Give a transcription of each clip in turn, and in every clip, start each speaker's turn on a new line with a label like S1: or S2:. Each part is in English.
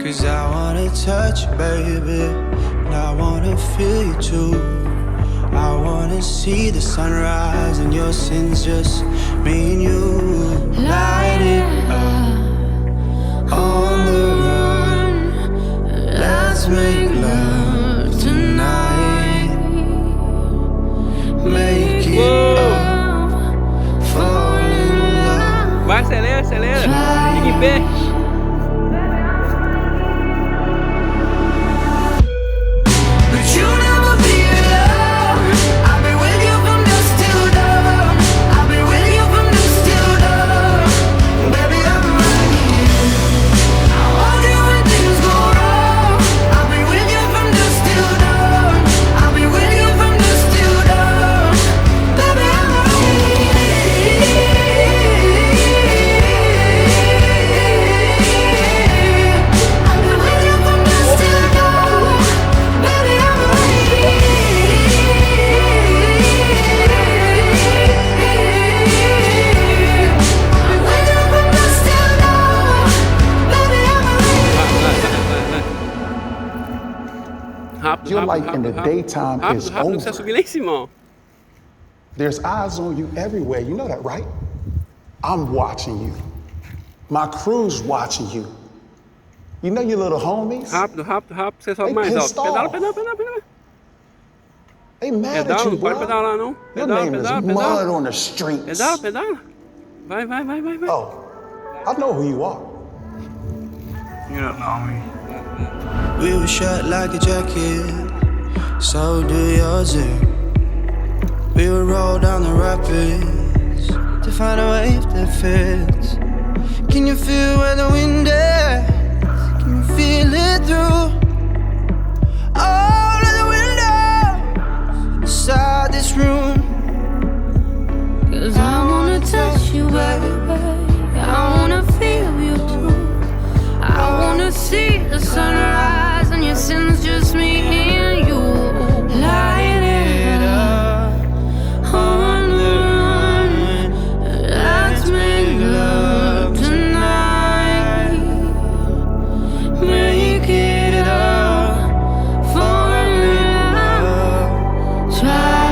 S1: 'Cause I wanna touch you, baby, and I wanna feel you too. I wanna see the sunrise and your sins, just me and you. Light it up on the run. Let's make love tonight. Make it up, fall in love.
S2: Vai, acelera, fica em pé.
S3: Your life in the daytime is
S2: Rápido, você vai subir lá em cima, ó.
S3: There's eyes on you everywhere. You know that, right? I'm watching you. My crew's watching you. You know your little homies?
S2: Rápido, você sobe
S3: They
S2: mais
S3: pissed
S2: alto.
S3: off.
S2: Pedala.
S3: They mad at
S2: Pedala,
S3: you,
S2: não pode
S3: bro.
S2: pedalar não.
S3: Your name is mud
S2: Pedala.
S3: on the streets.
S2: Pedala. Vai.
S3: Oh, I know who you are.
S1: You don't know me. We were shut like a jacket, so do yours. We would roll down the rapids to find a wave that fits. Can you feel where the wind is? Can you feel it through all of the windows inside this room?
S4: 'Cause I wanna touch you, baby. I wanna feel you too. I wanna see the sunrise and your sins, just me and you. Light it up on the run. Let's make love tonight. Make it up, fall in love. Try.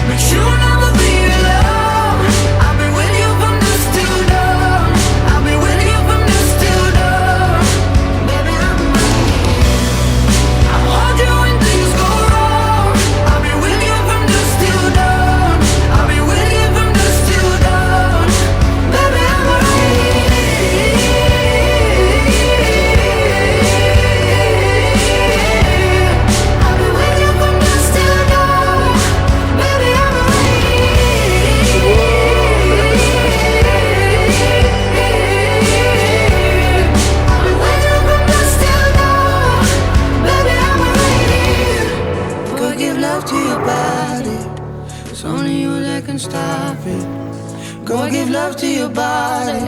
S4: But you'll never be alone. I've been with you from dusk till dawn. I've been with you from dusk till dawn. Baby, I'm right. I hold you when things go wrong. I've been with you from dusk till dawn. I've been with you from dusk till dawn. Baby, I'm right. I've been with you from dusk till dawn. Baby, I'm
S1: Go give love to your body. It's only you that can stop it. Go give love to your body.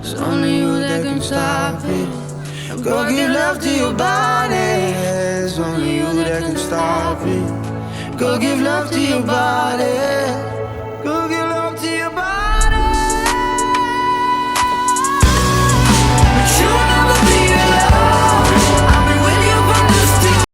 S1: It's only you that can stop it. Go give love to your body. It's only you that can stop it. Go give love to your body. Go give love to your body.